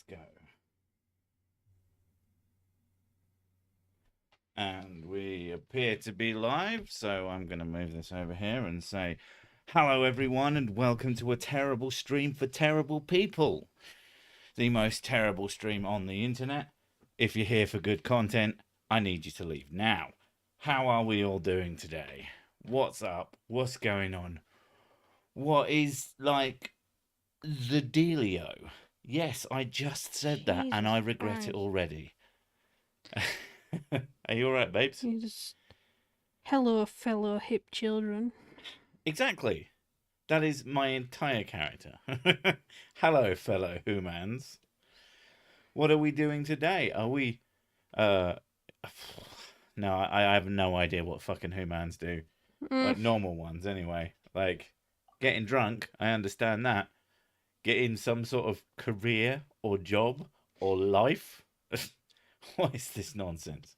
go. And we appear to be live, so I'm going to move this over here and say, hello everyone and welcome to a terrible stream for terrible people. The most terrible stream on the internet. If you're here for good content, I need you to leave now. How are we all doing today? What's up? What's going on? What is, like, the dealio? Yes, I just said that and I regret it already. Are you alright, babes? You just... Hello, fellow hip children. Exactly. That is my entire character. Hello, fellow humans. What are we doing today? Are we... No, I have no idea what fucking humans do. Like, normal ones, anyway. Like, getting drunk, I understand that. Getting some sort of career or job or life? What is this nonsense?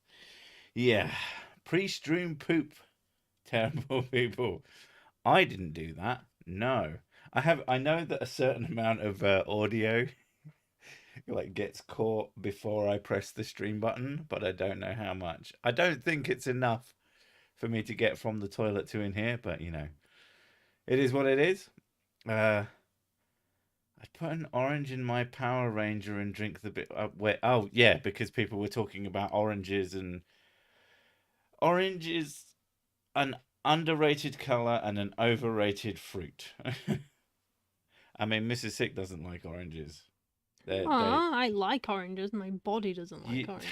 Yeah. Pre-stream poop. Terrible people. I didn't do that. No. I know that a certain amount of audio like gets caught before I press the stream button, but I don't know how much. I don't think it's enough for me to get from the toilet to in here, but you know. It is what it is. I put an orange in my Power Ranger and drink the bit. Oh, yeah, because people were talking about oranges, and orange is an underrated color and an overrated fruit. I mean, Mrs. Sick doesn't like oranges. I like oranges. My body doesn't like oranges.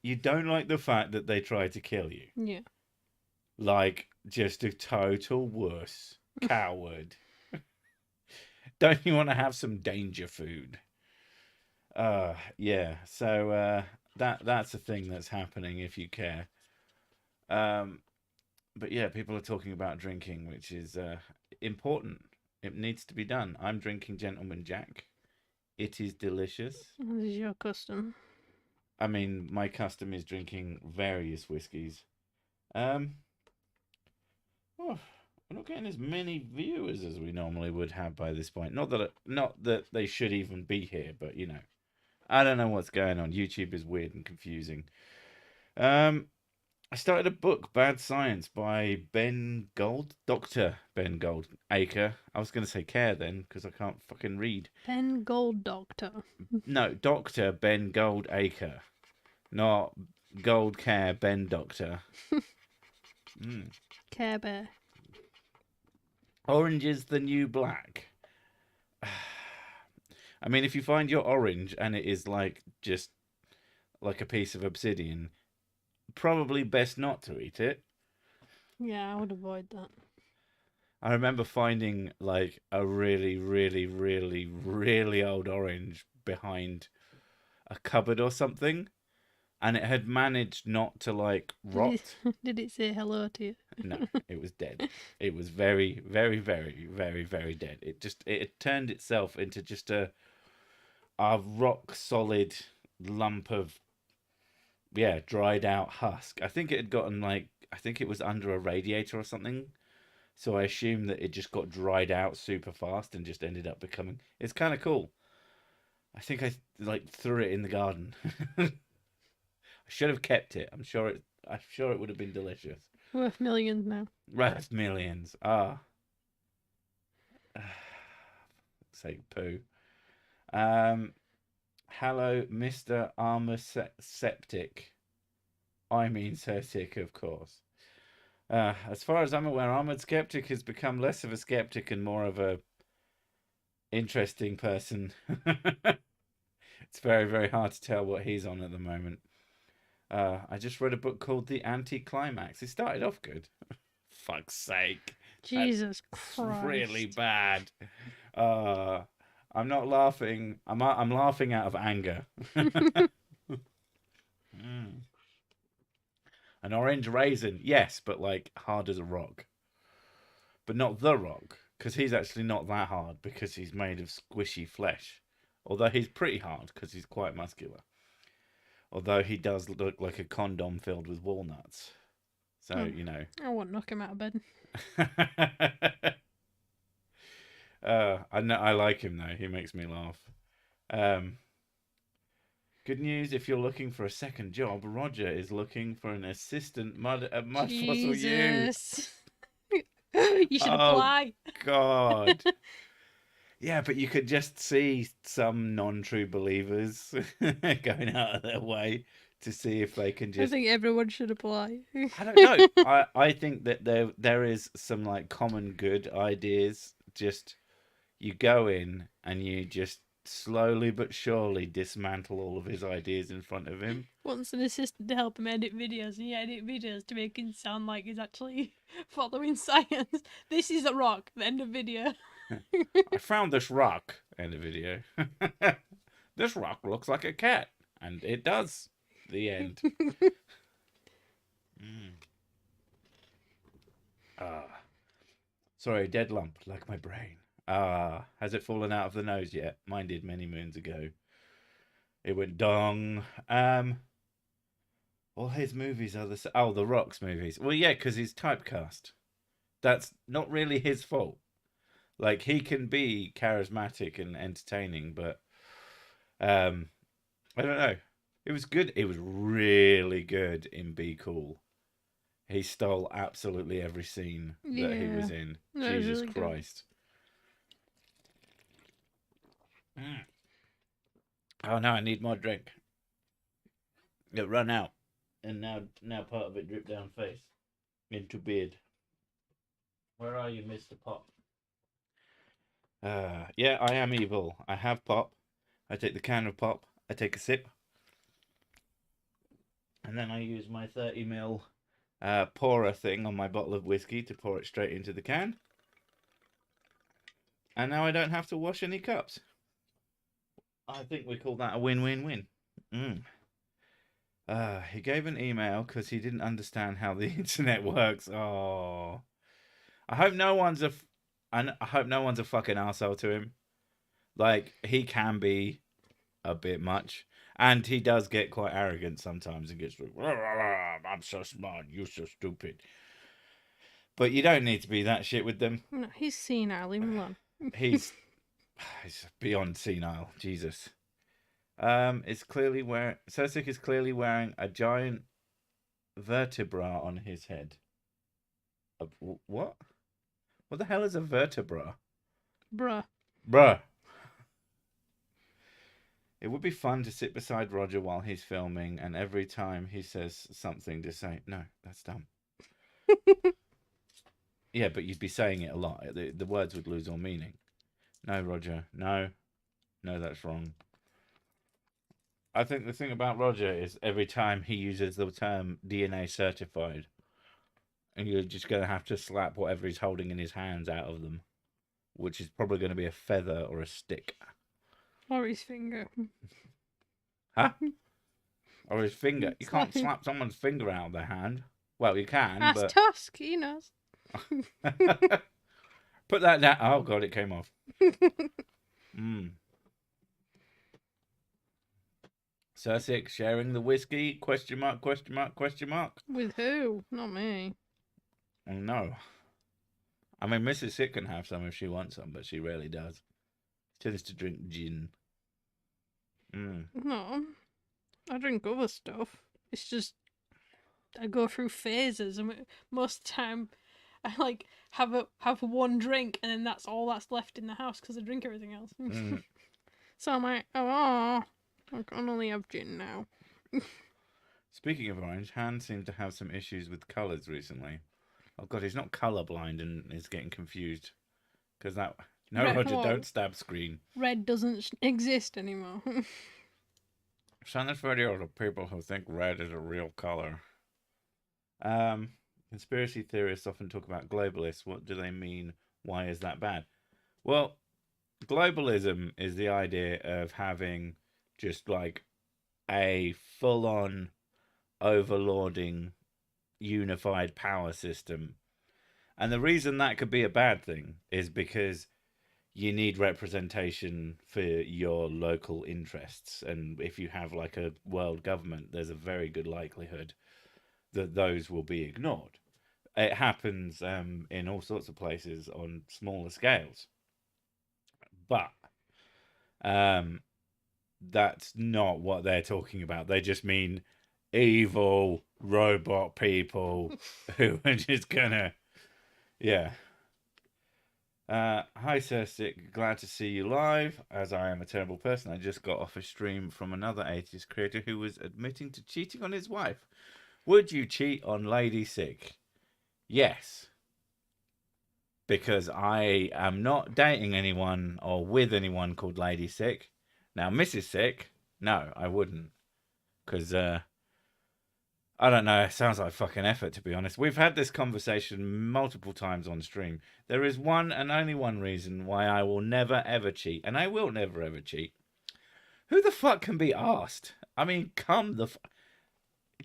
You don't like the fact that they try to kill you. Yeah. Like, just a total wuss. Coward. Don't you want to have some danger food? Yeah. So that's a thing that's happening if you care. But yeah, people are talking about drinking, which is important. It needs to be done. I'm drinking Gentleman Jack. It is delicious. This is your custom. I mean, my custom is drinking various whiskies. Well, we're not getting as many viewers as we normally would have by this point. Not that they should even be here, but you know, I don't know what's going on. YouTube is weird and confusing. I started a book, Bad Science, by Dr. Ben Goldacre. I was going to say Care then, because I can't fucking read. Ben Gold Doctor. No, Dr. Ben Goldacre. Not Gold Care Ben Doctor. Care Bear. Orange is the new black. I mean, if you find your orange and it is like just like a piece of obsidian, probably best not to eat it. Yeah, I would avoid that. I remember finding like a really, really, really, really old orange behind a cupboard or something, and it had managed not to like rot. Did it say hello to you? No, it was dead. It was very, very, very, very, very dead. It turned itself into just a rock solid lump of dried out husk. I think it had gotten I think it was under a radiator or something. So I assume that it just got dried out super fast and just ended up becoming. It's kind of cool. I think I threw it in the garden. I should have kept it. I'm sure it would have been delicious. Worth millions now. Worth millions. Say poo. Hello, Mr. Armor Septic. I mean Septic, of course. As far as I'm aware, Armored Skeptic has become less of a skeptic and more of a interesting person. It's very, very hard to tell what he's on at the moment. I just read a book called The Anti-Climax. It started off good. Fuck's sake. Jesus Christ. Really bad. I'm not laughing. I'm laughing out of anger. An orange raisin, yes, but like hard as a rock. But not The Rock, because he's actually not that hard because he's made of squishy flesh. Although he's pretty hard because he's quite muscular. Although he does look like a condom filled with walnuts. So, you know. I wouldn't knock him out of bed. I like him though. He makes me laugh. Good news if you're looking for a second job, Roger is looking for an assistant mud fossil you. Jesus. You should Oh, apply. God. Yeah, but you could just see some non-true believers going out of their way to see if they can I just. think everyone should apply. I don't know. I think that there is some like common good ideas. Just you go in and you just slowly but surely dismantle all of his ideas in front of him. Wants an assistant to help him edit videos, and you edit videos to make him sound like he's actually following science. This is a rock. The end of video. I found this rock. End of video. This rock looks like a cat, and it does. The end. Sorry, dead lump like my brain. Has it fallen out of the nose yet? Mine did many moons ago. It went dong. All his movies are the Rock's movies. Well, yeah, because he's typecast. That's not really his fault. Like, he can be charismatic and entertaining, but I don't know. It was good. It was really good in Be Cool. He stole absolutely every scene that he was in. That was Jesus really Christ. Oh no, I need more drink. It run out. And now part of it dripped down face. Into beard. Where are you, Mr. Pop? Yeah, I am evil. I have pop. I take the can of pop. I take a sip. And then I use my 30ml pourer thing on my bottle of whiskey to pour it straight into the can. And now I don't have to wash any cups. I think we call that a win-win-win. He gave an email because he didn't understand how the internet works. Oh, I hope no one's a fucking arsehole to him. Like, he can be a bit much. And he does get quite arrogant sometimes and gets like, I'm so smart, you're so stupid. But you don't need to be that shit with them. No, he's senile. Leave him alone. He's beyond senile. Jesus. Cersei is clearly wearing a giant vertebra on his head. What? What the hell is a vertebra? Bruh. It would be fun to sit beside Roger while he's filming, and every time he says something to say, no, that's dumb. Yeah, but you'd be saying it a lot. The words would lose all meaning. No, Roger. No, that's wrong. I think the thing about Roger is every time he uses the term DNA certified, and you're just going to have to slap whatever he's holding in his hands out of them, which is probably going to be a feather or a stick. Or his finger. Huh? Or his finger. You can't slap someone's finger out of their hand. Well, you can, That's but... Tusk, he knows. Put that down. Oh, God, it came off. Cersei sharing the whiskey? Question mark, question mark, question mark. With who? Not me. Oh, no. I mean, Mrs. Sick can have some if she wants some, but she rarely does. She tends to drink gin. No. I drink other stuff. It's just I go through phases, and most of the time I like have one drink, and then that's all that's left in the house because I drink everything else. So I'm like, I can only have gin now. Speaking of orange, Han seemed to have some issues with colours recently. Oh God, he's not colourblind and is getting confused because that. No, Red, Roger, whoa. don't stab screen. Red doesn't exist anymore. Send this video to people who think red is a real colour. Conspiracy theorists often talk about globalists. What do they mean? Why is that bad? Well, globalism is the idea of having just like a full-on overlording unified power system. And the reason that could be a bad thing is because you need representation for your local interests. And if you have like a world government, there's a very good likelihood that those will be ignored. It happens in all sorts of places on smaller scales. But that's not what they're talking about. They just mean evil robot people who are just gonna, yeah. Hi, Sir Stick. Glad to see you live. As I am a terrible person, I just got off a stream from another 80s creator who was admitting to cheating on his wife. Would you cheat on Lady Sick? Yes. Because I am not dating anyone or with anyone called Lady Sick. Now, Mrs. Sick, no, I wouldn't. Because, I don't know, it sounds like fucking effort, to be honest. We've had this conversation multiple times on stream. There is one and only one reason why I will never ever cheat, and I will never ever cheat. Who the fuck can be asked? I mean,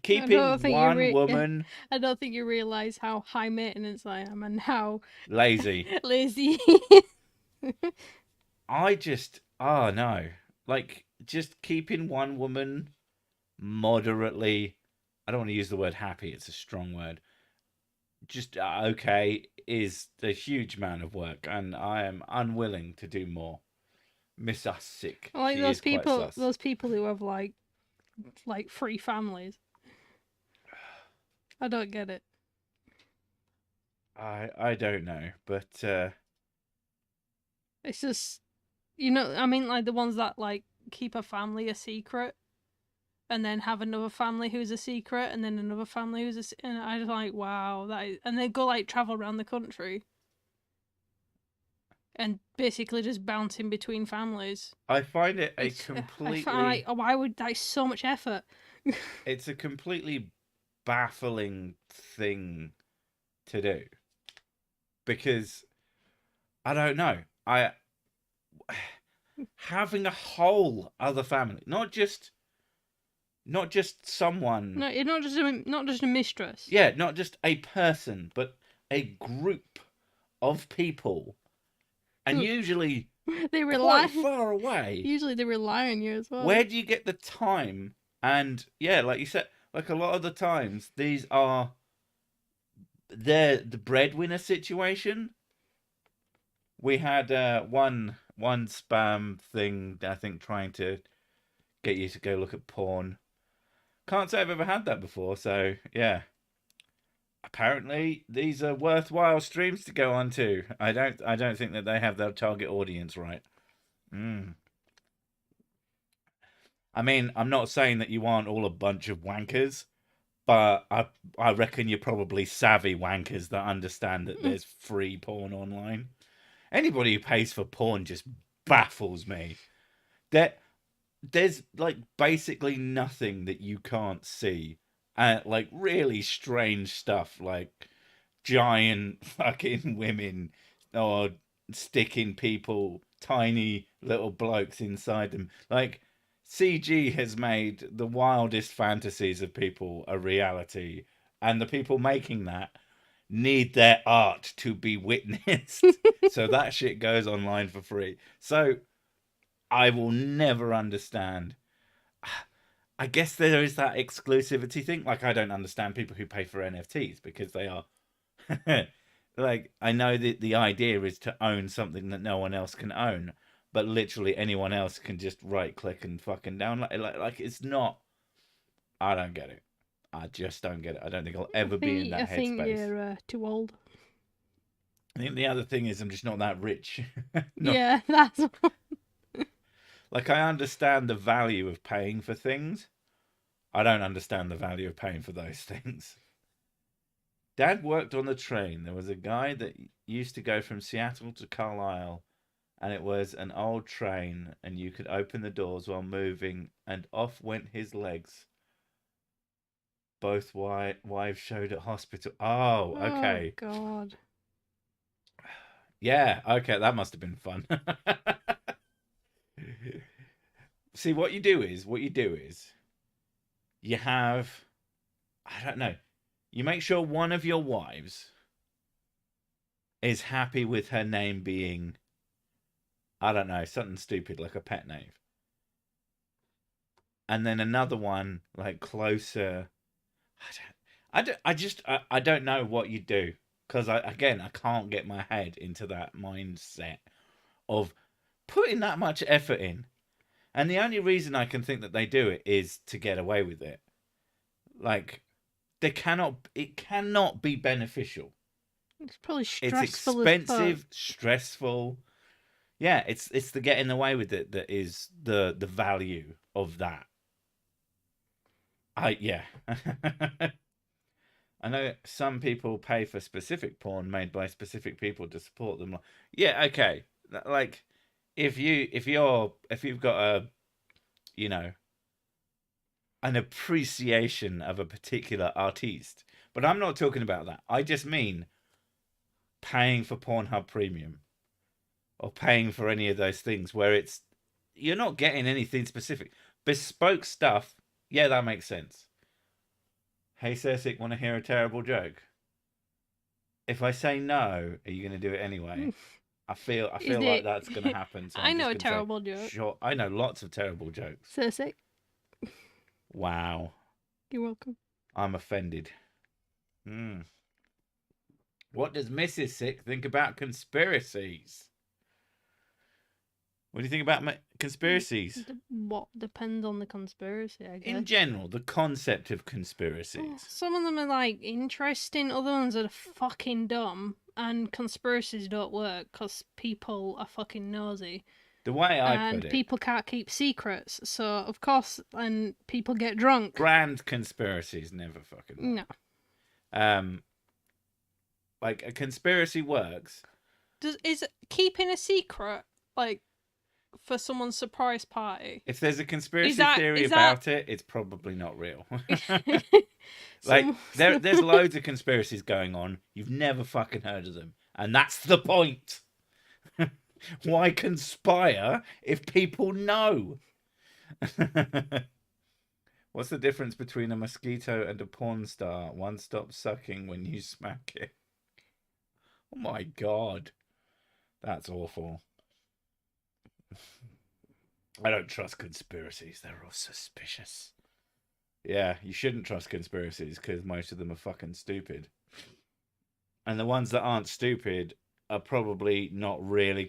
keeping one woman I don't think you realize how high maintenance I am and how lazy. lazy. Oh no. Like, just keeping one woman moderately, I don't want to use the word happy, it's a strong word. Just okay is a huge amount of work, and I am unwilling to do more. Miss us sick. Like she those is quite people, sus. those people who have like 3 families. I don't get it. I don't know, but it's just, you know, I mean, like the ones that like keep a family a secret, and then have another family who's a secret, and then another family who's and I just like, wow, and they go like travel around the country, and basically just bouncing between families. I find it a completely. I find, like, why would that's so much effort? It's a completely baffling thing to do, because I don't know. Having a whole other family, not just someone. No, you're not just a mistress. Yeah, not just a person, but a group of people, and usually they rely quite far away. Usually they rely on you as well. Where do you get the time? And yeah, like you said, like a lot of the times, these are the breadwinner situation. We had one spam thing, I think, trying to get you to go look at porn. Can't say I've ever had that before, so yeah. Apparently, these are worthwhile streams to go on to. I don't think that they have their target audience right. I mean, I'm not saying that you aren't all a bunch of wankers, but I reckon you're probably savvy wankers that understand that there's free porn online. Anybody who pays for porn just baffles me. There's like basically nothing that you can't see. Like really strange stuff, like giant fucking women or sticking people, tiny little blokes inside them. Like, CG has made the wildest fantasies of people a reality, and the people making that need their art to be witnessed. So that shit goes online for free. So I will never understand. I guess there is that exclusivity thing. Like, I don't understand people who pay for NFTs because they are like, I know that the idea is to own something that no one else can own, but literally anyone else can just right click and fucking download. Like it's not. I don't get it. I just don't get it. I don't think I'll ever be in that headspace. I think you're too old. I think the other thing is I'm just not that rich. Yeah, that's. Like, I understand the value of paying for things. I don't understand the value of paying for those things. Dad worked on the train. There was a guy that used to go from Seattle to Carlisle, and it was an old train, and you could open the doors while moving, and off went his legs. Both wives showed at hospital. Oh, okay. Oh, God. Yeah, okay, that must have been fun. See, what you do is you have, I don't know, you make sure one of your wives is happy with her name being, I don't know, something stupid like a pet name. And then another one, like, closer. I don't know what you do. Because, I can't get my head into that mindset of putting that much effort in And the only reason I can think that they do it is to get away with it. Like, it cannot be beneficial. It's probably It's stressful as expensive, fuck. stressful. Yeah, it's the getting away with it that is the value of that. Yeah. I know some people pay for specific porn made by specific people to support them. Yeah, okay. Like, if you've got a, you know, an appreciation of a particular artiste, but I'm not talking about that. I just mean paying for Pornhub Premium or paying for any of those things where you're not getting anything specific. Bespoke stuff, yeah, that makes sense. Hey, Cersei, want to hear a terrible joke? If I say no, are you going to do it anyway? I feel like that's going to happen. So I know a just gonna terrible say, joke. Sure, I know lots of terrible jokes. Cersei. Wow. You're welcome. I'm offended. What does Mrs. Sick think about conspiracies? What do you think about conspiracies? What depends on the conspiracy, I guess. In general, the concept of conspiracies. Some of them are like interesting, other ones are fucking dumb, and conspiracies don't work because people are fucking nosy. The way I and put it, people can't keep secrets, so of course, and people get drunk. Grand conspiracies never fucking work. No. Like a conspiracy works. Is keeping a secret like for someone's surprise party? If there's a conspiracy theory about it, it's probably not real. Like there's loads of conspiracies going on. You've never fucking heard of them, and that's the point. Why conspire if people know? What's the difference between a mosquito and a porn star? One stops sucking when you smack it. Oh my god. That's awful. I don't trust conspiracies. They're all suspicious. Yeah, you shouldn't trust conspiracies because most of them are fucking stupid. And the ones that aren't stupid are probably not really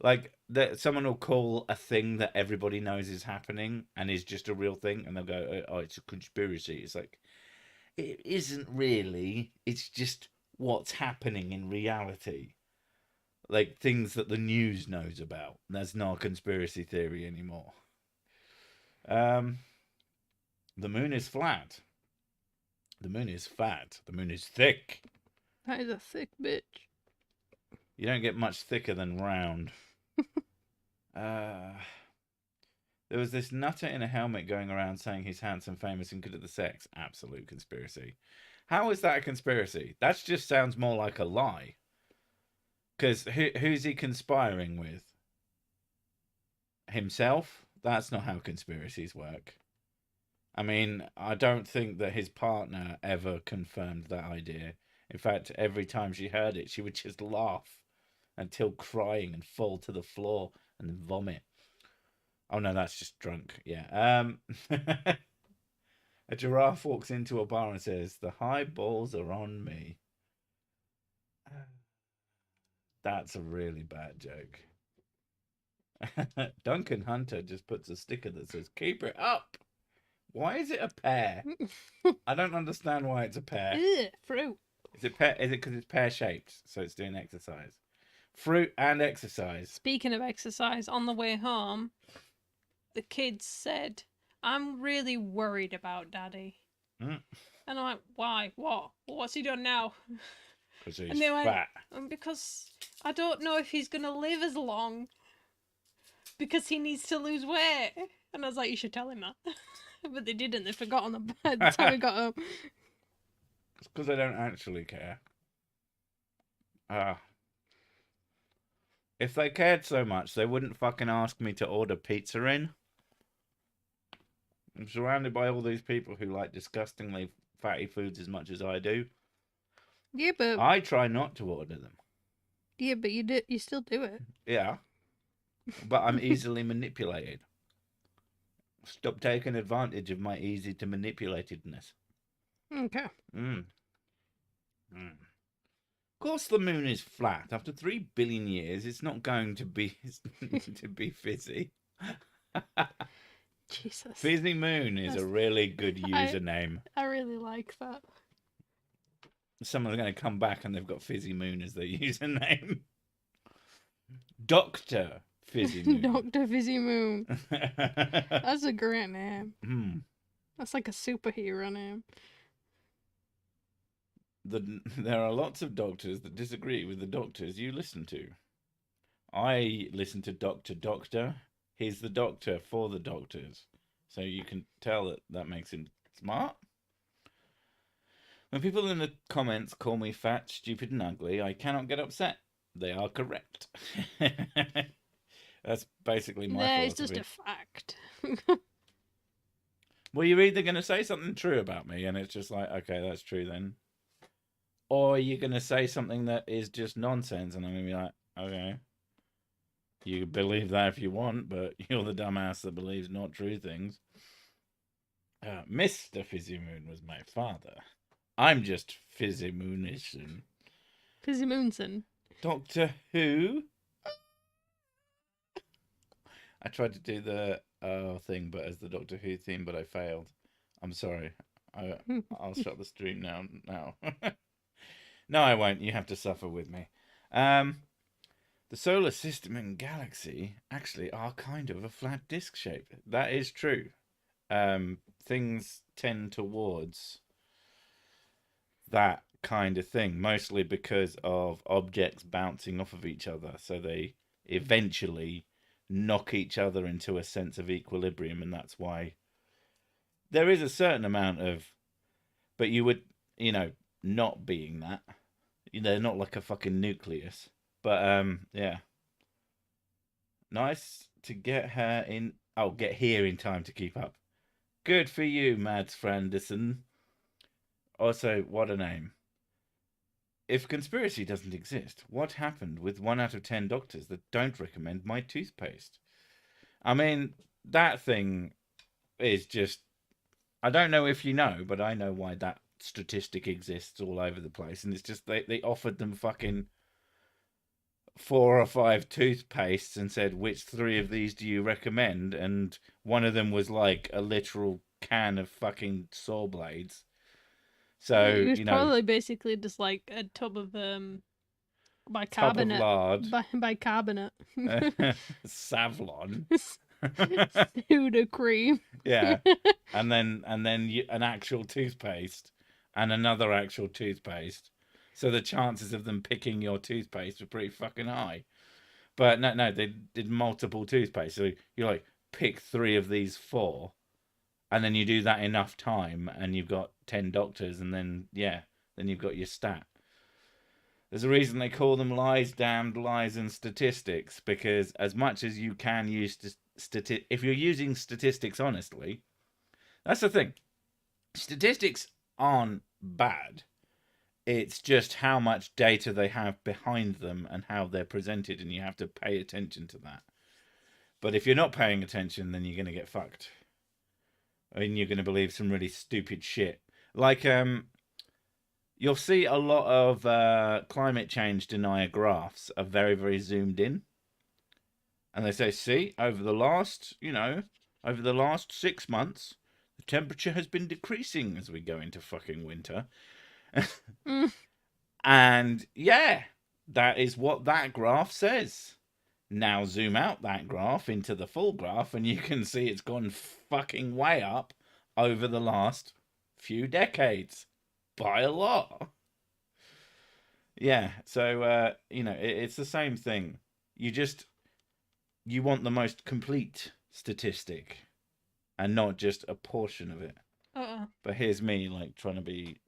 like someone will call a thing that everybody knows is happening and is just a real thing, and they'll go, "Oh, it's a conspiracy." It's like, it isn't really. It's just what's happening in reality, like things that the news knows about. That's not a conspiracy theory anymore. The moon is flat. The moon is fat. The moon is thick. That is a thick bitch. You don't get much thicker than round. There was this nutter in a helmet going around saying he's handsome, famous, and good at the sex. Absolute conspiracy. How is that a conspiracy? That just sounds more like a lie. Because who's he conspiring with? Himself? That's not how conspiracies work. I mean, I don't think that his partner ever confirmed that idea. In fact, every time she heard it, she would just laugh until crying and fall to the floor and then vomit. Oh no, that's just drunk. Yeah. A giraffe walks into a bar and says, "The high balls are on me." That's a really bad joke. Duncan Hunter just puts a sticker that says, "Keep it up." Why is it a pear? I don't understand why it's a pear. Fruit. Is it because it's pear shaped, so it's doing exercise? Fruit and exercise. Speaking of exercise, on the way home, the kids said, "I'm really worried about Daddy." And I'm like, "Why? What? What's he done now?" Because he's fat. Because I don't know if he's going to live as long. Because he needs to lose weight. And I was like, "You should tell him that." But they didn't. They forgot on the time we got home. It's because they don't actually care. If they cared so much, they wouldn't fucking ask me to order pizza in. I'm surrounded by all these people who like disgustingly fatty foods as much as I do. Yeah, but I try not to order them. Yeah, but you still do it. Yeah. But I'm easily manipulated. Stop taking advantage of my easy to manipulatedness. Okay. Of course the moon is flat. After 3 billion years, it's not going to be to be fizzy. Jesus. Fizzy Moon is a really good username. I really like that. Someone's going to come back and they've got Fizzy Moon as their username. Dr. Fizzy Moon. Dr. Fizzy Moon. That's a great name. That's like a superhero name. There are lots of doctors that disagree with the doctors you listen to. I listen to Doctor. He's the doctor for the doctors. So you can tell that makes him smart. When people in the comments call me fat, stupid, and ugly, I cannot get upset. They are correct. That's basically my philosophy. It's just a fact. Well, you're either going to say something true about me, and it's just like, okay, that's true then. Or you're going to say something that is just nonsense, and I'm going to be like, okay. You believe that if you want, but you're the dumbass that believes not true things. Mr. Fizzy Moon was my father. I'm just Fizzy Moonison. Fizzy Moonson. Doctor Who? I tried to do the thing, but as the Doctor Who theme, but I failed. I'm sorry. I'll shut the stream now. No, I won't. You have to suffer with me. The solar system and galaxy actually are kind of a flat disc shape. That is true. Things tend towards that kind of thing, mostly because of objects bouncing off of each other. So they eventually knock each other into a sense of equilibrium, and that's why there is a certain amount of, but you would, not being that, not like a fucking nucleus. But yeah, nice to get her in. Oh, get here in time to keep up. Good for you, Mads Franderson. Also, what a name. If conspiracy doesn't exist, what happened with 1 out of 10 doctors that don't recommend my toothpaste? I mean, that thing is just, I don't know if you know, but I know why that statistic exists all over the place. And it's just, they offered them fucking 4 or 5 toothpastes and said, which 3 of these do you recommend? And one of them was like a literal can of fucking saw blades. So, it was probably basically just like a tub of bicarbonate. Top of lard. Bicarbonate. Savlon. Pseudo cream. Yeah. And then an actual toothpaste and another actual toothpaste. So the chances of them picking your toothpaste were pretty fucking high. But no, they did multiple toothpaste. So you like pick 3 of these 4, and then you do that enough time, and you've got 10 doctors, and then you've got your stat. There's a reason they call them lies, damned lies, and statistics, because as much as you can use if you're using statistics honestly, that's the thing. Statistics aren't bad. It's just how much data they have behind them and how they're presented, and you have to pay attention to that. But if you're not paying attention, then you're going to get fucked. I mean, you're going to believe some really stupid shit. Like, you'll see a lot of climate change denier graphs are very, very zoomed in. And they say, see, over the last 6 months, the temperature has been decreasing as we go into fucking winter. And yeah, that is what that graph says. Now zoom out that graph into the full graph, and you can see it's gone fucking way up over the last few decades by a lot. Yeah, so it's the same thing. You want the most complete statistic and not just a portion of it. But here's me like trying to be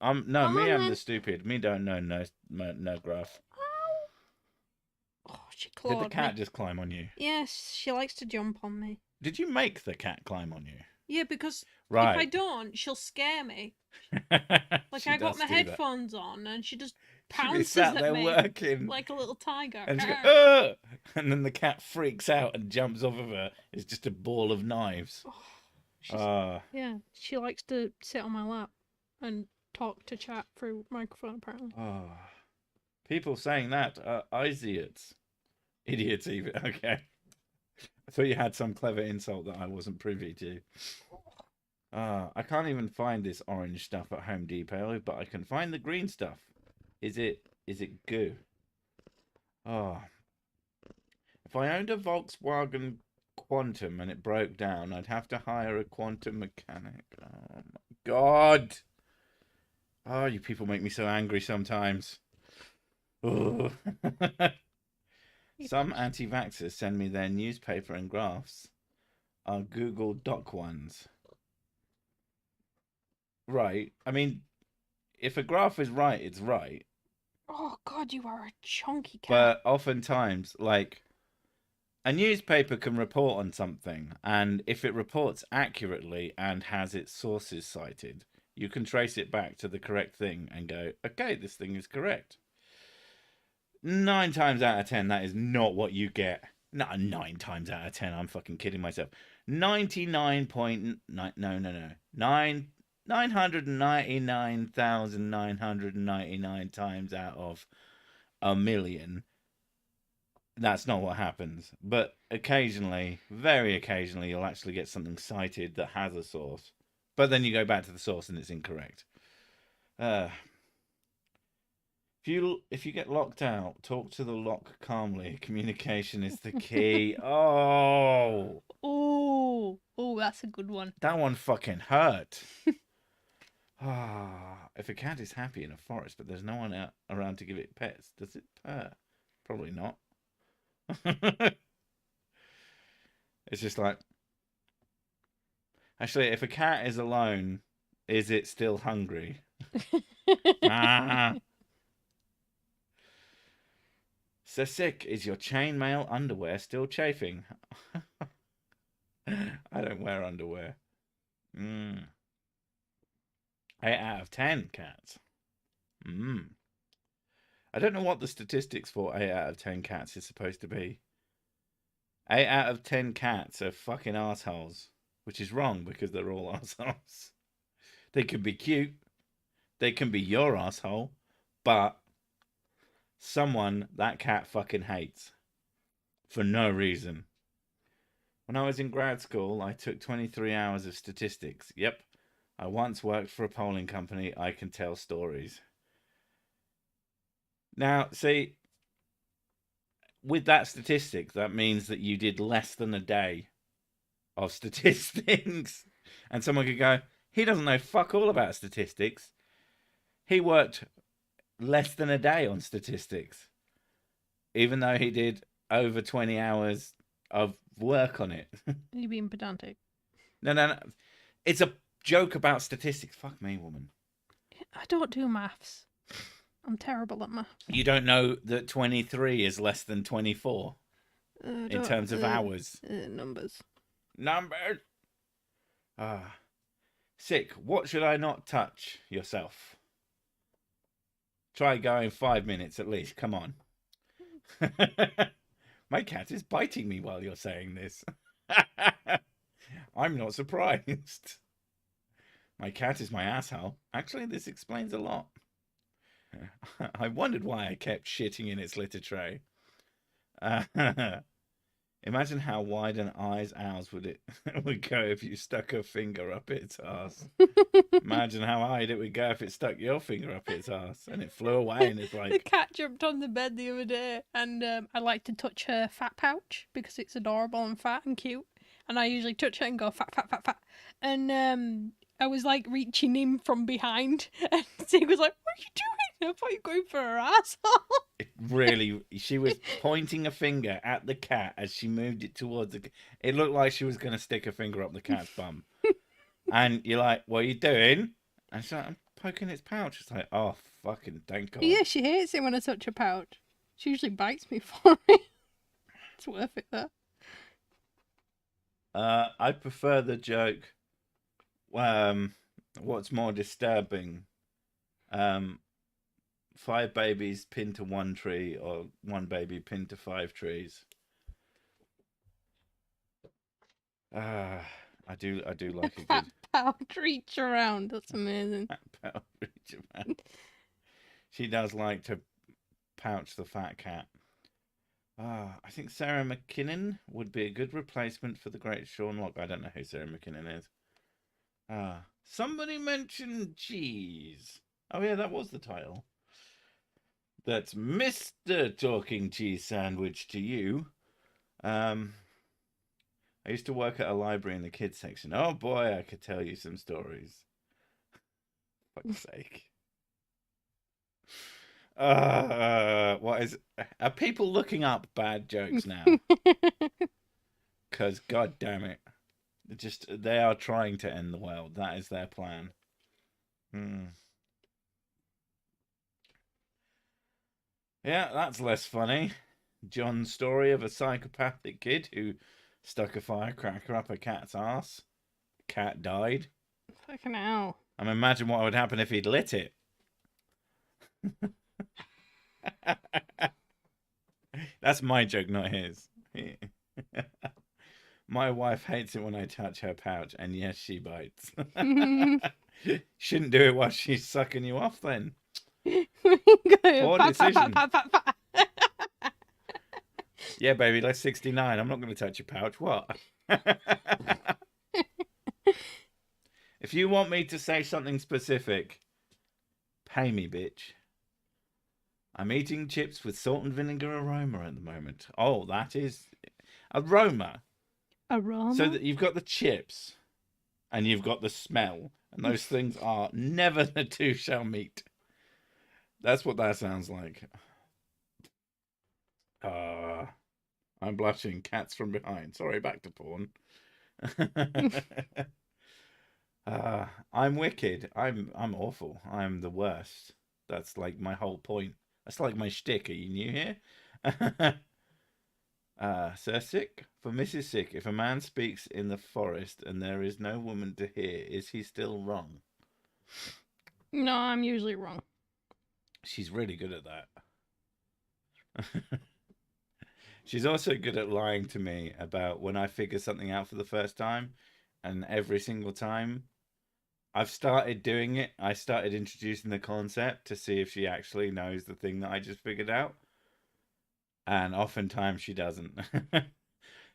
I'm the stupid. Me don't know no graph. Oh, she clawed Did the cat just climb on you? Yes, she likes to jump on me. Did you make the cat climb on you? Yeah, because if Right. I don't, she'll scare me. Like I got my headphones on and she just pounces sat at there me working. like a little tiger. And, and then the cat freaks out and jumps off of her. It's just a ball of knives. Yeah, she likes to sit on my lap and talk to chat through microphone apparently. People saying that are idiots. Idiots even. Okay. I thought you had some clever insult that I wasn't privy to. I can't even find this orange stuff at Home Depot, but I can find the green stuff. Is it goo? Oh, if I owned a Volkswagen Quantum and it broke down, I'd have to hire a quantum mechanic. Oh my god! Oh, you people make me so angry sometimes. Oh. Some anti-vaxxers send me their newspaper and graphs are Google Doc ones. Right. I mean, if a graph is right, it's right. Oh god, you are a chunky cat. But oftentimes, like, a newspaper can report on something, and if it reports accurately and has its sources cited, you can trace it back to the correct thing and go, okay, this thing is correct. 9 times out of 10, that is not what you get. Not 9 times out of 10, I'm fucking kidding myself. 99.9, no. 999,999 times out of a million, that's not what happens. But occasionally, very occasionally, you'll actually get something cited that has a source. But then you go back to the source and it's incorrect. If you get locked out, talk to the lock calmly. Communication is the key. Oh, that's a good one. that one fucking hurt. If a cat is happy in a forest, but there's no one around to give it pets, does it purr? Probably not. It's just like, actually, if a cat is alone, is it still hungry? So sick, is your chainmail underwear still chafing? I don't wear underwear. 8 out of 10 cats. I don't know what the statistics for 8 out of 10 cats is supposed to be. 8 out of 10 cats are fucking assholes, which is wrong because they're all assholes. They can be cute. They can be your asshole, but someone that cat fucking hates for no reason. When I was in grad school, I took 23 hours of statistics. Yep, I once worked for a polling company. I can tell stories. Now, see, with that statistic, that means that you did less than a day of statistics. And someone could go, he doesn't know fuck all about statistics. He worked less than a day on statistics, even though he did over 20 hours of work on it. You being pedantic? No. It's a joke about statistics. Fuck me, woman. I don't do maths. I'm terrible at maths. You don't know that 23 is less than 24 in terms of hours. Numbers. Sick. What should I not touch? Yourself. Try going 5 minutes at least. Come on. My cat is biting me while you're saying this. I'm not surprised. My cat is my asshole. Actually, this explains a lot. I wondered why I kept shitting in its litter tray. Imagine how wide an eye's ours would go if you stuck a finger up its ass. Imagine how wide it would go if it stuck your finger up its ass and it flew away and it's like... The cat jumped on the bed the other day and I like to touch her fat pouch because it's adorable and fat and cute. And I usually touch it and go fat, fat, fat, fat. And I was like reaching him from behind and he was like, what are you doing? I thought you were going for her asshole. Really, she was pointing a finger at the cat as she moved it towards the... It looked like she was going to stick a finger up the cat's bum. And you're like, what are you doing? And she's like, I'm poking its pouch. It's like, oh, fucking thank God. Yeah, she hates it when I touch her pouch. She usually bites me for it. It's worth it, though. I prefer the joke, what's more disturbing? 5 babies pinned to 1 tree or 1 baby pinned to 5 trees. I do like a good pouch reach around. That's amazing. pouch reach around. She does like to pouch the fat cat. I think Sarah McKinnon would be a good replacement for the great Sean Locke. I don't know who Sarah McKinnon is. Somebody mentioned cheese. Oh yeah, that was the title. That's Mr. Talking Cheese Sandwich to you. I used to work at a library in the kids section. Oh boy, I could tell you some stories. Fuck's sake. What is? Are people looking up bad jokes now? Because god damn it, they are trying to end the world. That is their plan. Yeah, that's less funny. John's story of a psychopathic kid who stuck a firecracker up a cat's ass. Cat died. Fucking hell. I mean, imagine what would happen if he'd lit it. That's my joke, not his. My wife hates it when I touch her pouch, and yes, she bites. Shouldn't do it while she's sucking you off, then. Poor decision. Yeah, baby, that's 69. I'm not going to touch your pouch. What? If you want me to say something specific, pay me, bitch. I'm eating chips with salt and vinegar aroma at the moment. Oh, that is aroma. Aroma? So that you've got the chips and you've got the smell. And those things are never the two shall meet. That's what that sounds like. I'm blushing. Cats from behind. Sorry, back to porn. I'm wicked. I'm awful. I'm the worst. That's like my whole point. That's like my shtick. Are you new here? Sir Sick, for Mrs. Sick, if a man speaks in the forest and there is no woman to hear, is he still wrong? No, I'm usually wrong. She's really good at that. She's also good at lying to me about when I figure something out for the first time, and every single time I've started doing it, I started introducing the concept to see if she actually knows the thing that I just figured out. And oftentimes she doesn't.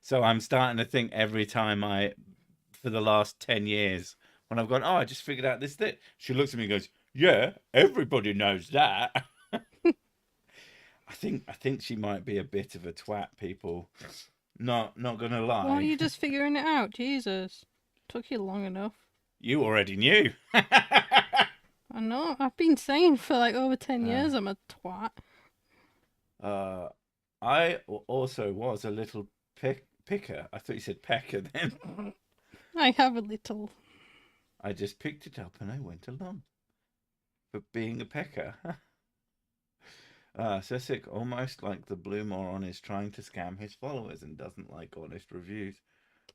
So I'm starting to think every time for the last 10 years, when I've gone, oh, I just figured out this thing. She looks at me and goes, yeah, everybody knows that. I think she might be a bit of a twat, people. Not gonna lie. Why are you just figuring it out? Jesus. Took you long enough. You already knew. I know. I've been saying for like over 10 years I'm a twat. I also was a little picker. I thought you said pecker then. I have a little. I just picked it up and I went along. For being a pecker. Sessick, almost like the blue moron, is trying to scam his followers and doesn't like honest reviews.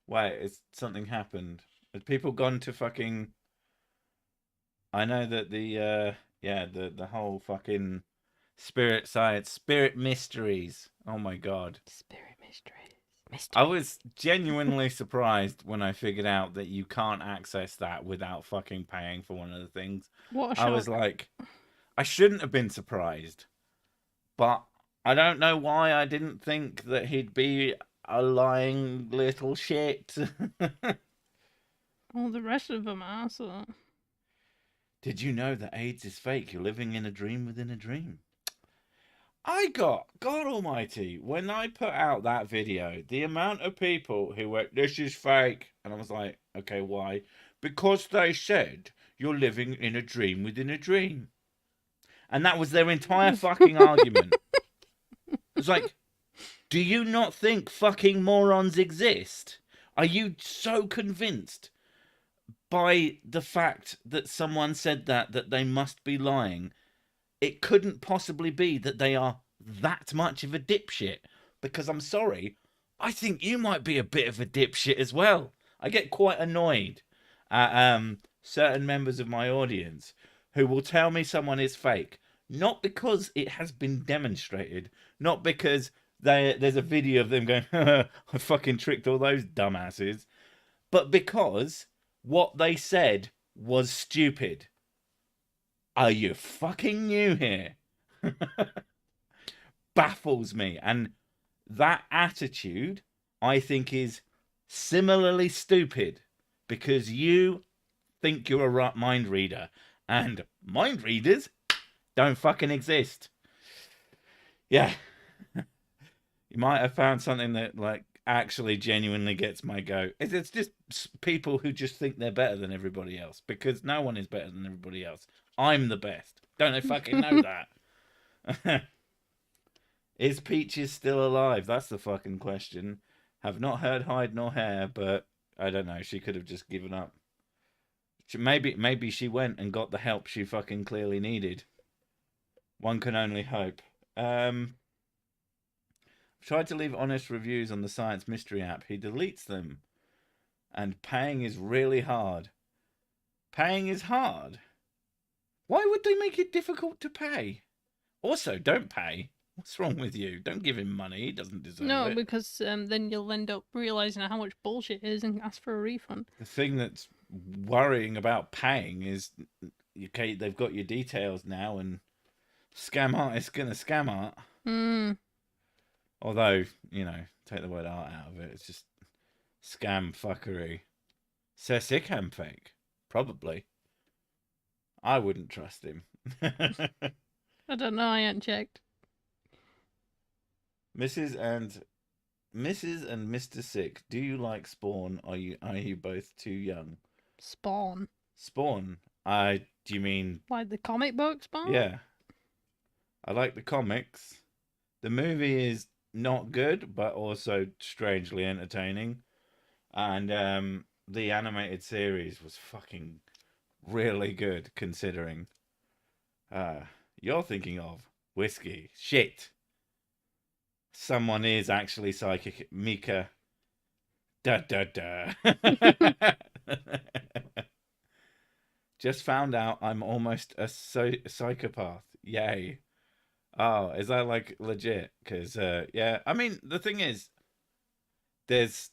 Wait, something happened. Have people gone to fucking... I know that the whole fucking spirit science, spirit mysteries. Oh my god. Spirit mysteries. I was genuinely surprised when I figured out that you can't access that without fucking paying for one of the things. What a I was like, I shouldn't have been surprised. But I don't know why I didn't think that he'd be a lying little shit. All the rest of them are, so... Did you know that AIDS is fake? You're living in a dream within a dream. God almighty, when I put out that video, the amount of people who went, this is fake. And I was like, okay, why? Because they said you're living in a dream within a dream. And that was their entire fucking argument. It's like, do you not think fucking morons exist? Are you so convinced by the fact that someone said that they must be lying? It couldn't possibly be that they are that much of a dipshit. Because I'm sorry, I think you might be a bit of a dipshit as well. I get quite annoyed at certain members of my audience who will tell me someone is fake. Not because it has been demonstrated. Not because there's a video of them going, I fucking tricked all those dumbasses. But because what they said was stupid. Are you fucking new here? Baffles me. And that attitude, I think, is similarly stupid because you think you're a mind reader, and mind readers don't fucking exist. Yeah. You might have found something that, like, actually genuinely gets my goat. It's just people who just think they're better than everybody else, because no one is better than everybody else. I'm the best. Don't they fucking know that? Is Peaches still alive? That's the fucking question. Have not heard hide nor hair, but I don't know. She could have just given up. Maybe she went and got the help she fucking clearly needed. One can only hope. Tried to leave honest reviews on the Science Mystery app. He deletes them. And paying is really hard. Paying is hard? Why would they make it difficult to pay? Also, don't pay. What's wrong with you? Don't give him money. He doesn't deserve it. No, because then you'll end up realising how much bullshit it is and ask for a refund. The thing that's worrying about paying is, okay, they've got your details now, and scam art is going to scam art. Although, you know, take the word art out of it, it's just scam fuckery. C'est sick fake. Probably. I wouldn't trust him. I don't know, I ain't checked. Mrs. and Mr. Sick, do you like Spawn? Are you both too young? Spawn. Spawn? Do you mean Like the comic book Spawn? Yeah. I like the comics. The movie is not good, but also strangely entertaining. And the animated series was fucking really good, considering. You're thinking of whiskey. Shit. Someone is actually psychic. Mika. Da da da. Just found out I'm almost a psychopath. Yay. Oh, is that like legit? Because, yeah, I mean, the thing is, there's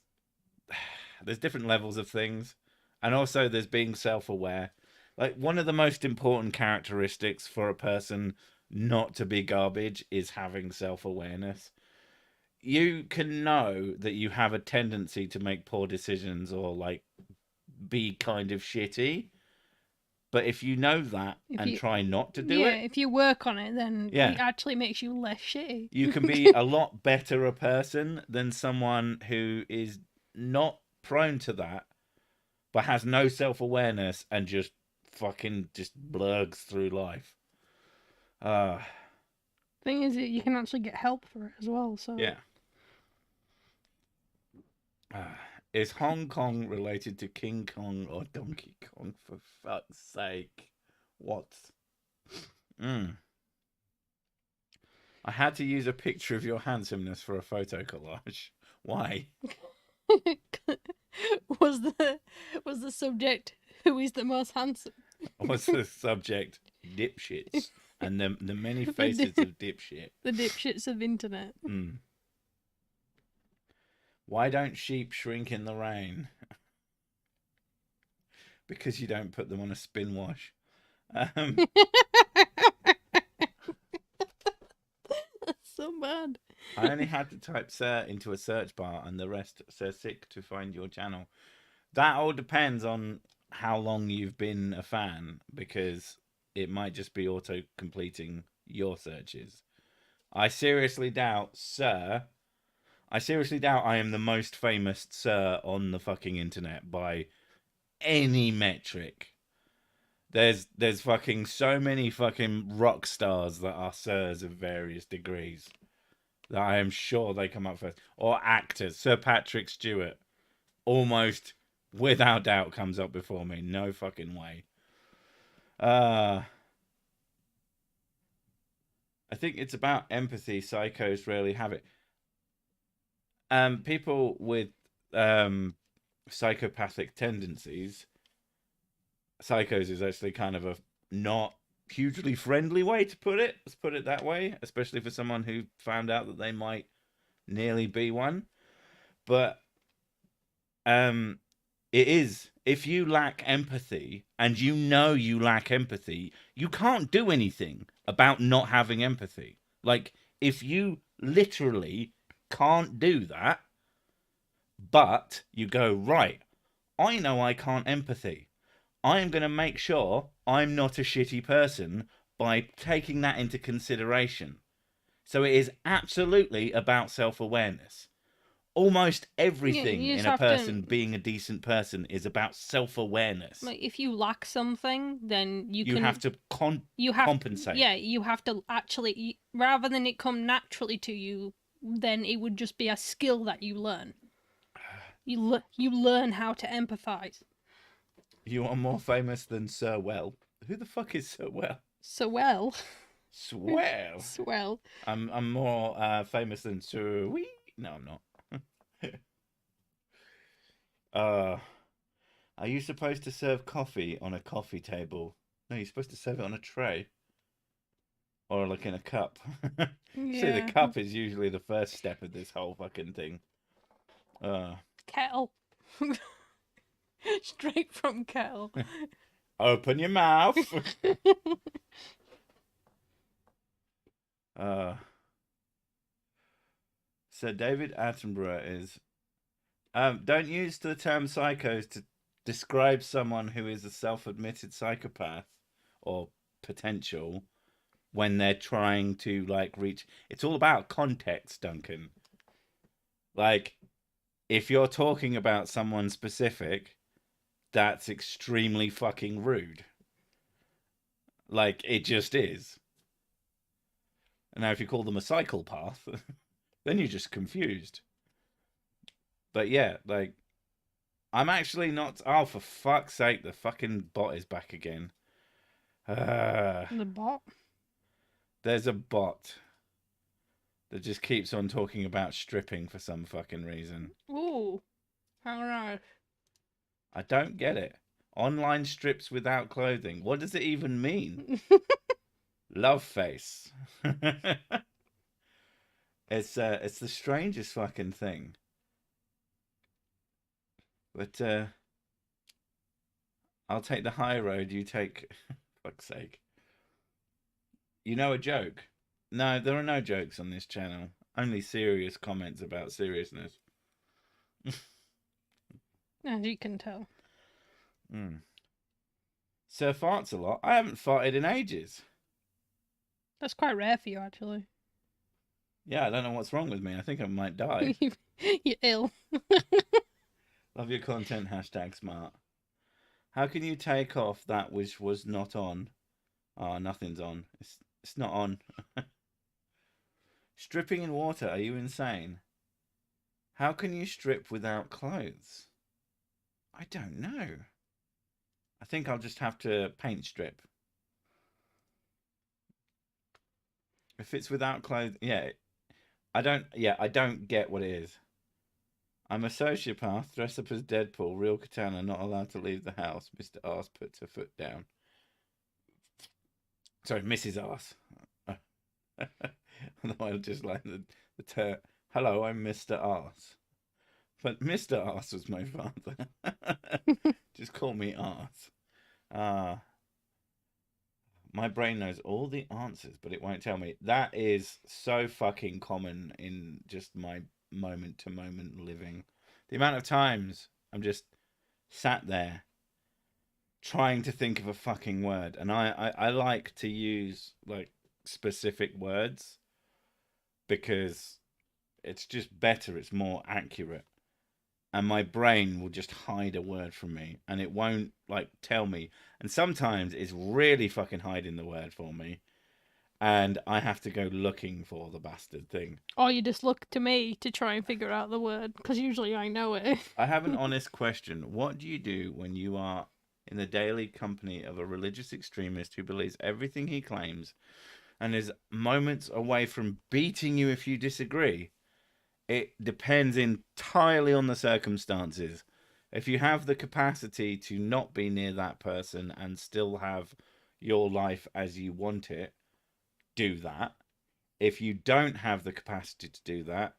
different levels of things. And also there's being self-aware. Like, one of the most important characteristics for a person not to be garbage is having self-awareness. You can know that you have a tendency to make poor decisions or, like, be kind of shitty. But if you know that and try not to do it... Yeah, if you work on it, then it actually makes you less shitty. You can be a lot better a person than someone who is not prone to that, but has no self-awareness and just fucking just blurgs through life. Thing is, you can actually get help for it as well, so... Yeah. Is Hong Kong related to King Kong or Donkey Kong, for fuck's sake? What? I had to use a picture of your handsomeness for a photo collage. Why? Was the subject who is the most handsome? Was the subject dipshits? And the many faces of dipshit. The dipshits of internet. Why don't sheep shrink in the rain? Because you don't put them on a spin wash. That's so bad. I only had to type "sir" into a search bar and the rest "sir sick" to find your channel. That all depends on how long you've been a fan, because it might just be auto-completing your searches. I seriously doubt, sir... I seriously doubt I am the most famous sir on the fucking internet by any metric. There's fucking so many fucking rock stars that are sirs of various degrees that I am sure they come up first. Or actors. Sir Patrick Stewart. Almost without doubt comes up before me. No fucking way. I think it's about empathy. Psychos rarely have it. People with psychopathic tendencies, psychos is actually kind of a not hugely friendly way to put it. Let's put it that way, especially for someone who found out that they might nearly be one. But it is, if you lack empathy and you know you lack empathy, you can't do anything about not having empathy. Like, if you literally can't do that, but you go, right, I know I can't empathy. I am going to make sure I'm not a shitty person by taking that into consideration. So it is absolutely about self-awareness. Almost Yeah, everything you in just a have person to. being a decent person is about self-awareness. Like, if you lack something, then You have to compensate. Yeah, you have to actually, rather than it come naturally to you, then it would just be a skill that you learn. You learn how to empathize. You are more famous than Sir Well. Who the fuck is Sir Well? Swell. Swell. Swell. I'm more famous than Sir Wee. No, I'm not. uh, are you supposed to serve coffee on a coffee table? No, you're supposed to serve it on a tray. Or like in a cup. See, the Yeah. cup is usually the first step of this whole fucking thing. Kettle. Straight from kettle. Open your mouth. uh, so David Attenborough is. Don't use the term psychos to describe someone who is a self-admitted psychopath or potential when they're trying to like reach. It's all about context, Duncan. Like, if you're talking about someone specific, that's extremely fucking rude. Like, it just is. And now, if you call them a psychopath, then you're just confused. But yeah, like, I'm actually not. Oh, for fuck's sake, the fucking bot is back again. The bot? There's a bot that just keeps on talking about stripping for some fucking reason. Ooh. How nice. I don't get it. Online strips without clothing. What does it even mean? Love face. It's the strangest fucking thing. But I'll take the high road, you take fuck's sake. You know a joke? No, there are no jokes on this channel. Only serious comments about seriousness. As you can tell. Sir farts a lot. I haven't farted in ages. That's quite rare for you, actually. Yeah, I don't know what's wrong with me. I think I might die. You're ill. Love your content, #smart. How can you take off that which was not on? Oh, nothing's on. It's not on. Stripping in water, are you insane? How can you strip without clothes? I don't know. I think I'll just have to paint strip. If it's without clothes, yeah. I don't get what it is. I'm a sociopath, dressed up as Deadpool, real katana, not allowed to leave the house. Mr. Arse puts her foot down. Sorry, Mrs. Arse. I just like the term. Hello, I'm Mr. Arse. But Mr. Arse was my father. Just call me Arse. My brain knows all the answers, but it won't tell me. That is so fucking common in just my moment to moment living. The amount of times I'm just sat there trying to think of a fucking word, and I like to use like specific words because it's just better, it's more accurate, and my brain will just hide a word from me and it won't like tell me, and sometimes it's really fucking hiding the word for me and I have to go looking for the bastard thing. Or you just look to me to try and figure out the word, because usually I know it. I have an honest question. What do you do when you are in the daily company of a religious extremist who believes everything he claims and is moments away from beating you if you disagree? It depends entirely on the circumstances. If you have the capacity to not be near that person and still have your life as you want it, do that. If you don't have the capacity to do that,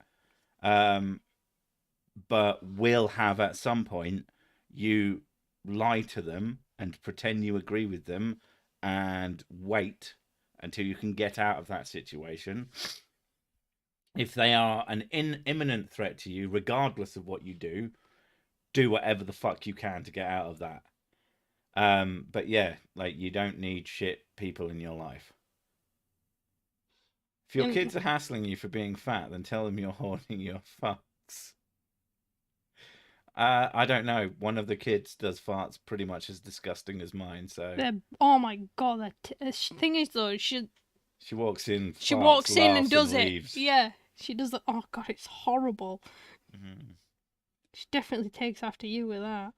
but will have at some point, you lie to them and pretend you agree with them and wait until you can get out of that situation. if they are an imminent threat to you, regardless of what you do whatever the fuck you can to get out of that. But yeah, like, you don't need shit people in your life. If your kids are hassling you for being fat, then tell them you're hoarding your fucks. I don't know. One of the kids does farts pretty much as disgusting as mine, so. Oh my god, the thing is though, she walks in, she farts, walks in and laughs, does leaves. it. Yeah, she does that. Oh god, it's horrible. Mm-hmm. She definitely takes after you with that.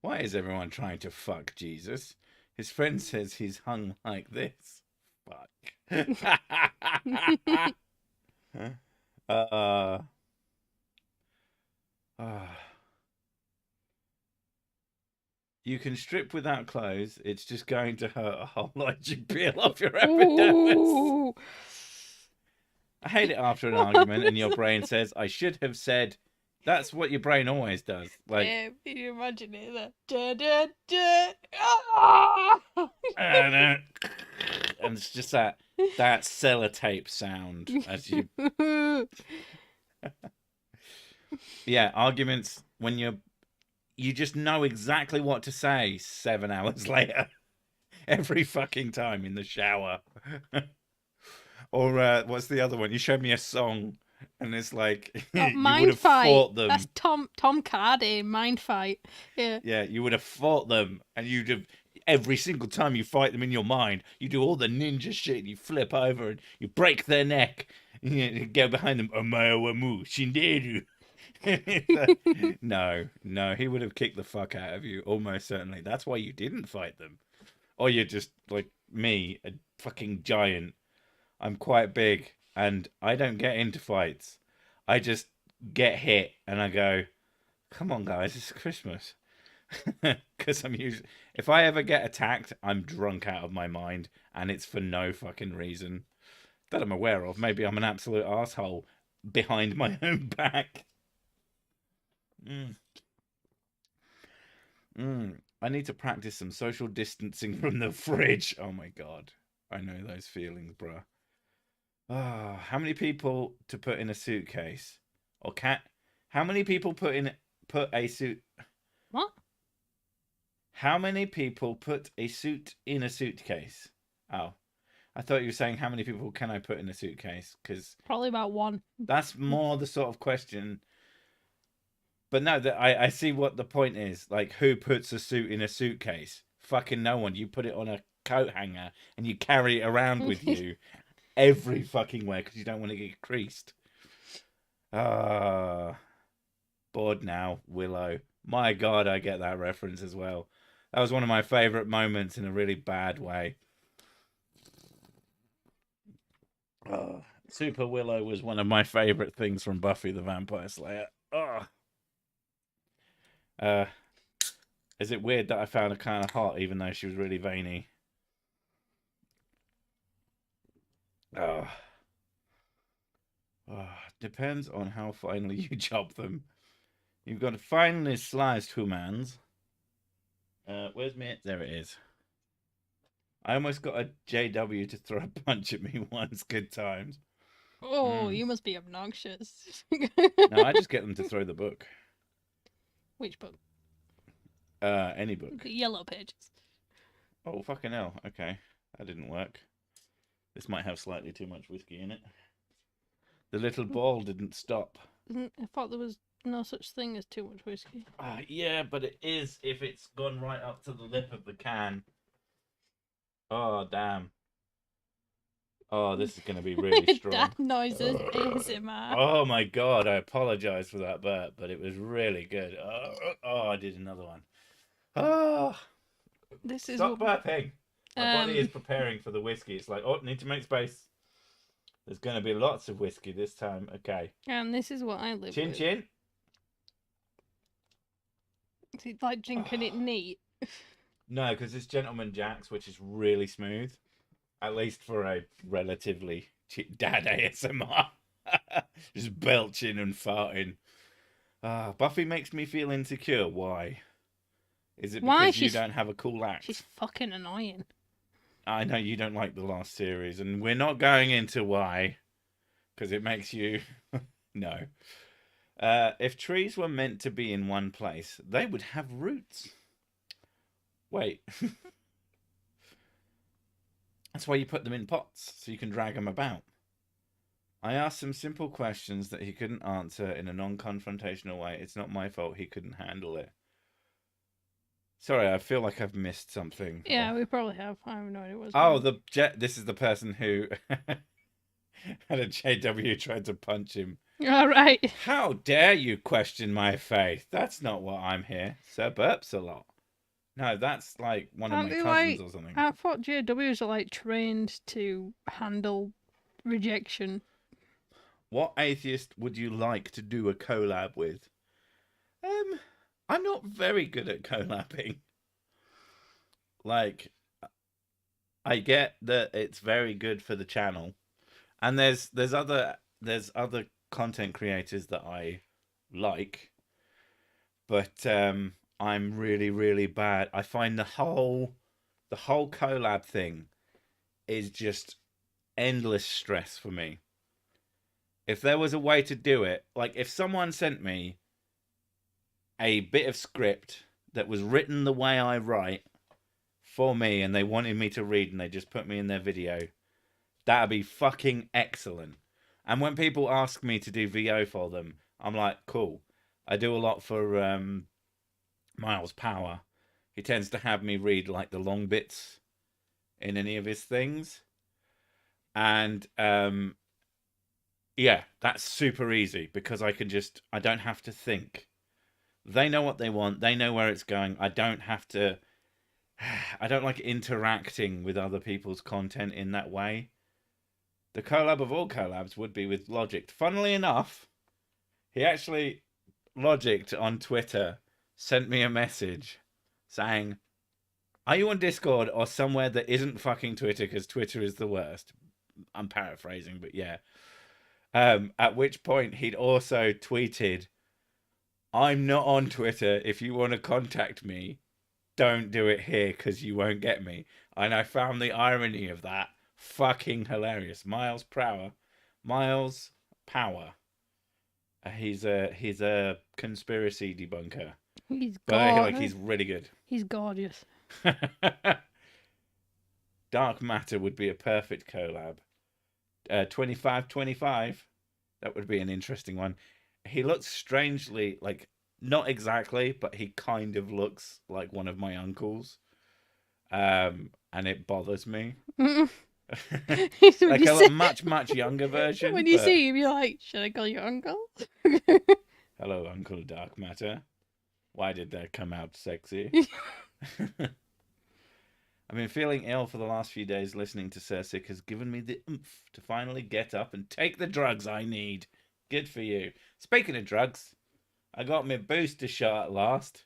Why is everyone trying to fuck Jesus? His friend says he's hung like this. Fuck. You can strip without clothes. It's just going to hurt a whole lot. You peel off your epidermis. Ooh. I hate it after an argument and your brain says, I should have said. That's what your brain always does. Like, yeah, can you imagine it? Ah! and it's just that sellotape sound as you. Yeah, arguments when you just know exactly what to say 7 hours later, every fucking time in the shower. Or what's the other one? You showed me a song, and it's like you would have fought them. That's Tom Cardy, Mind Fight. Yeah. Yeah, you would have fought them, and you'd have every single time you fight them in your mind, you do all the ninja shit. You flip over and you break their neck. You go behind them. Omae wa mu shinderu. No, he would have kicked the fuck out of you, almost certainly. That's why you didn't fight them. Or you're just like me, a fucking giant. I'm quite big, and I don't get into fights. I just get hit, and I go, come on, guys, it's Christmas. Because if I ever get attacked, I'm drunk out of my mind, and it's for no fucking reason that I'm aware of. Maybe I'm an absolute asshole behind my own back. I need to practice some social distancing from the fridge. Oh my god, I know those feelings, bruh. How many people to put in a suitcase? Or how many people put a suit? What? How many people put a suit in a suitcase? Oh, I thought you were saying how many people can I put in a suitcase? Because probably about one. That's more the sort of question. But no, I see what the point is. Like, who puts a suit in a suitcase? Fucking no one. You put it on a coat hanger and you carry it around with you every fucking way because you don't want to get creased. Bored now, Willow. My god, I get that reference as well. That was one of my favourite moments in a really bad way. Super Willow was one of my favourite things from Buffy the Vampire Slayer. Is it weird that I found her kind of hot even though she was really veiny? Depends on how finely you chop them. You've got finely sliced humans. Where's me? There it is. I almost got a JW to throw a punch at me once. Good times. Oh, you must be obnoxious. No, I just get them to throw the book. Which book? Any book. The Yellow Pages. Oh, fucking hell. Okay. That didn't work. This might have slightly too much whiskey in it. The little ball didn't stop. I thought there was no such thing as too much whiskey. Yeah, but it is if it's gone right up to the lip of the can. Oh, damn. Oh, this is going to be really strong. That noise is ASMR. Oh my god, I apologise for that burp, but it was really good. I did another one. Stop burping. My body is preparing for the whiskey. It's like, need to make space. There's going to be lots of whiskey this time. Okay. And this is what I live Chin with. chin. Is it like drinking it neat? No, because it's Gentleman Jack's, which is really smooth. At least for a relatively dad ASMR. Just belching and farting. Buffy makes me feel insecure. Why? Is it because you don't have a cool act? She's fucking annoying. I know you don't like the last series, and we're not going into why. because it makes you no. If trees were meant to be in one place, they would have roots. Wait. That's why you put them in pots, so you can drag them about. I asked him simple questions that he couldn't answer in a non-confrontational way. It's not my fault he couldn't handle it. Sorry, I feel like I've missed something. Yeah, we probably have. I have no idea what it was. Oh, this is the person who had a JW tried to punch him. All right. How dare you question my faith? That's not what I'm here. Sir burps a lot. No, that's like one of my cousins or something. I thought JWs are like trained to handle rejection. What atheist would you like to do a collab with? I'm not very good at collabing. Like, I get that it's very good for the channel, and there's other content creators that I like, but I'm really, really bad. I find the whole collab thing is just endless stress for me. If there was a way to do it, like if someone sent me a bit of script that was written the way I write for me and they wanted me to read and they just put me in their video, that'd be fucking excellent. And when people ask me to do VO for them, I'm like, cool. I do a lot for Miles Power. He tends to have me read like the long bits in any of his things. And yeah, that's super easy because I don't have to think. They know what they want. They know where it's going. I don't have to. I don't like interacting with other people's content in that way. The collab of all collabs would be with Logic. Funnily enough, he actually, Logic on Twitter, sent me a message saying, are you on Discord or somewhere that isn't fucking Twitter because Twitter is the worst? I'm paraphrasing, but yeah. At which point he'd also tweeted, I'm not on Twitter. If you want to contact me, don't do it here because you won't get me. And I found the irony of that fucking hilarious. Miles Power. He's a conspiracy debunker. He's but he's really good. He's gorgeous. Dark Matter would be a perfect collab. 2525. That would be an interesting one. He looks strangely, like, not exactly, but he kind of looks like one of my uncles. And it bothers me. Like a much younger version. When you see him, you're like, should I call you uncle? Hello, Uncle Dark Matter. Why did that come out sexy? I've been feeling ill for the last few days. Listening to Sir Sick has given me the oomph to finally get up and take the drugs I need. Good for you. Speaking of drugs, I got my booster shot at last.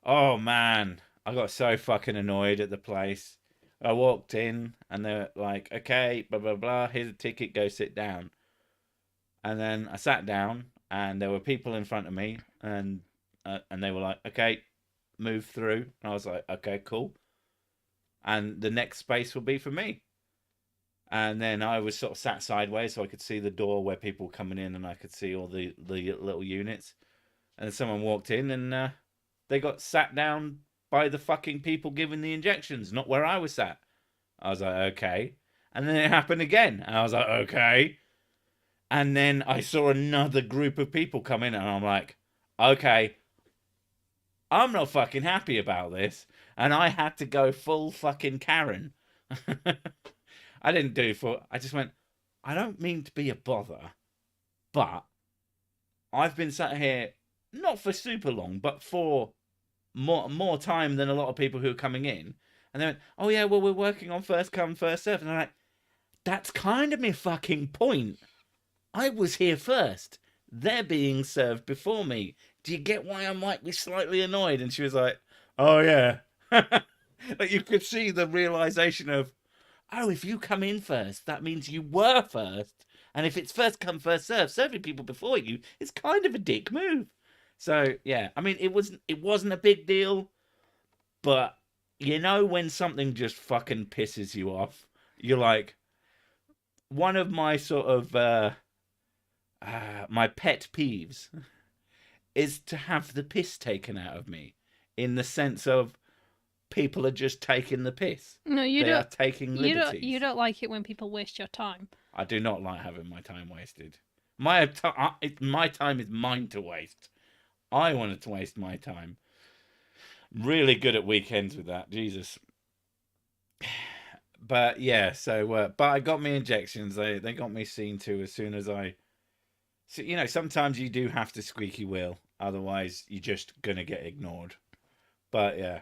Oh, man. I got so fucking annoyed at the place. I walked in and they're like, okay, blah, blah, blah. Here's a ticket. Go sit down. And then I sat down and there were people in front of me and they were like, okay, move through. And I was like, okay, cool. And the next space will be for me. And then I was sort of sat sideways so I could see the door where people were coming in and I could see all the little units. And then someone walked in and they got sat down by the fucking people giving the injections, not where I was sat. I was like, okay. And then it happened again. And I was like, okay. And then I saw another group of people come in and I'm like, okay, I'm not fucking happy about this. And I had to go full fucking Karen. I just went, I don't mean to be a bother, but I've been sat here, not for super long, but for more time than a lot of people who are coming in. And they went, oh yeah, well, we're working on first come, first serve. And I'm like, that's kind of my fucking point. I was here first. They're being served before me. Do you get why I might be slightly annoyed? And she was like, oh yeah. Like you could see the realization of, oh, if you come in first, that means you were first. And if it's first come, first serve, serving people before you, it's kind of a dick move. So, yeah, I mean, it wasn't a big deal. But, you know, when something just fucking pisses you off, you're like, one of my sort of my pet peeves is to have the piss taken out of me, in the sense of people are just taking the piss. No, you They don't. are taking liberties. You don't like it when people waste your time. I do not like having my time wasted. My time is mine to waste. I wanted to waste my time. Really good at weekends with that, Jesus. But yeah, so but I got me injections. They got me seen to as soon as I. So sometimes you do have to squeaky wheel, otherwise you're just gonna get ignored. But yeah,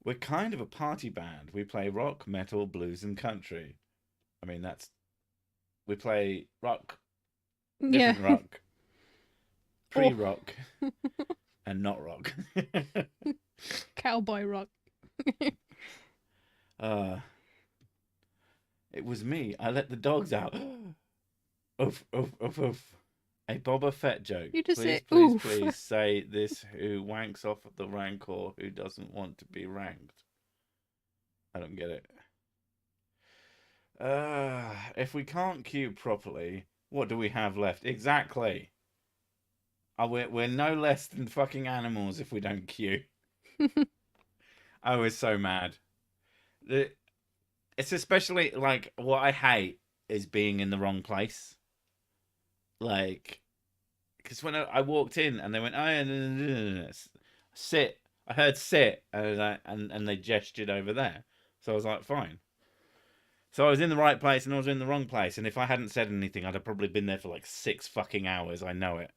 we're kind of a party band. We play rock, metal, blues, and country. I mean, we play rock, different rock, pre-rock, and not rock. Cowboy rock. It was me. I let the dogs out. Oof, oof, oof, oof. A Boba Fett joke. You just please, say, please, oof. please say this who wanks off the rancor who doesn't want to be ranked. I don't get it. If we can't queue properly, what do we have left? Exactly. We're no less than fucking animals if we don't queue. I was so mad. It's especially, like, what I hate is being in the wrong place. Like, because when I walked in and they went, oh, sit. I heard sit, and they gestured over there. So I was like, fine. So I was in the right place and I was in the wrong place. And if I hadn't said anything, I'd have probably been there for like 6 fucking hours. I know it.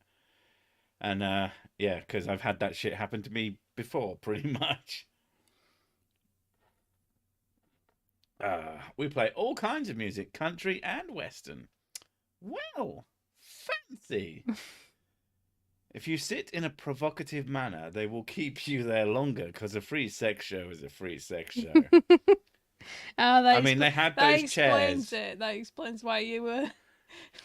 And yeah, because I've had that shit happen to me before, pretty much. We play all kinds of music, country and western. Well, fancy. If you sit in a provocative manner, they will keep you there longer, because a free sex show is a free sex show. I mean, they had those chairs. That explains why you were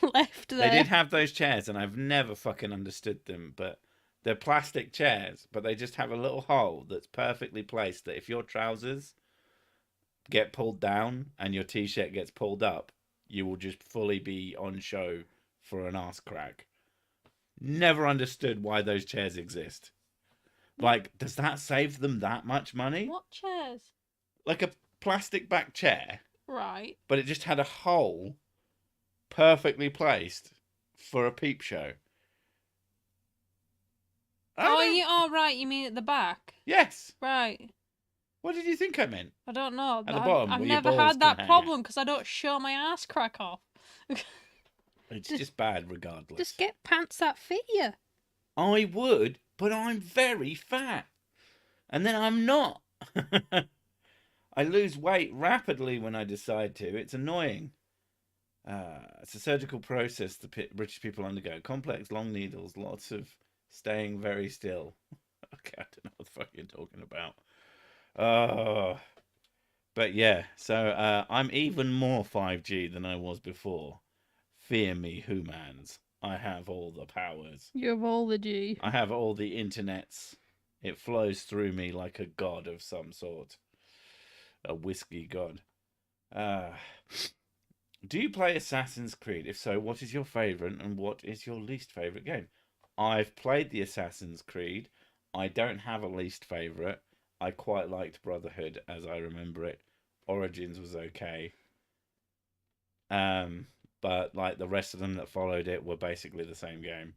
left there. They did have those chairs, and I've never fucking understood them, but they're plastic chairs, but they just have a little hole that's perfectly placed that if your trousers get pulled down and your t-shirt gets pulled up, you will just fully be on show for an ass crack. Never understood why those chairs exist. Like, does that save them that much money? What chairs? Like a plastic back chair. Right. But it just had a hole perfectly placed for a peep show. Right, you mean at the back? Yes. Right. What did you think I meant? I don't know. At the bottom, I've where your never balls had that can hang problem because I don't show my ass crack off. It's just bad regardless. Just get pants that fit you. I would, but I'm very fat. And then I'm not. I lose weight rapidly when I decide to. It's annoying. It's a surgical process the British people undergo. Complex, long needles, lots of staying very still. Okay, I don't know what the fuck you're talking about. But yeah, so I'm even more 5G than I was before. Fear me, humans. I have all the powers. You have all the G. I have all the internets. It flows through me like a god of some sort. A whiskey god. Do you play Assassin's Creed? If so, what is your favourite and what is your least favourite game? I've played the Assassin's Creed. I don't have a least favourite. I quite liked Brotherhood as I remember it. Origins was okay. But like the rest of them that followed it were basically the same game.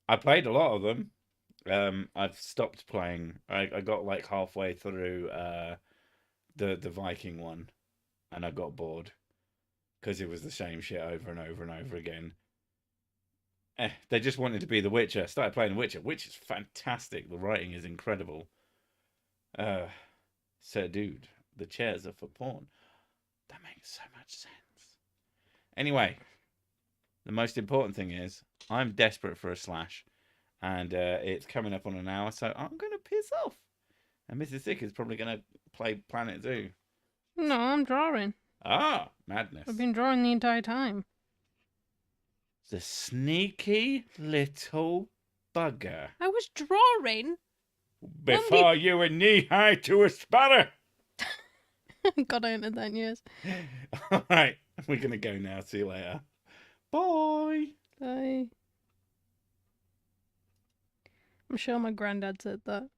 I played a lot of them. I've stopped playing. I got like halfway through the Viking one, and I got bored because it was the same shit over and over and over again. They just wanted to be The Witcher. Started playing The Witcher, which is fantastic. The writing is incredible. So, dude, the chairs are for porn. That makes so much sense. Anyway, the most important thing is I'm desperate for a slash, and it's coming up on an hour, so I'm going to piss off. And Mrs. Sick is probably going to play Planet Zoo. No, I'm drawing. Ah, madness. I've been drawing the entire time. The sneaky little bugger. I was drawing. Before you were knee-high to a sparrow. God, I entered that, yes. All right, We're gonna go now. See you later. Bye. Bye. I'm sure my granddad said that.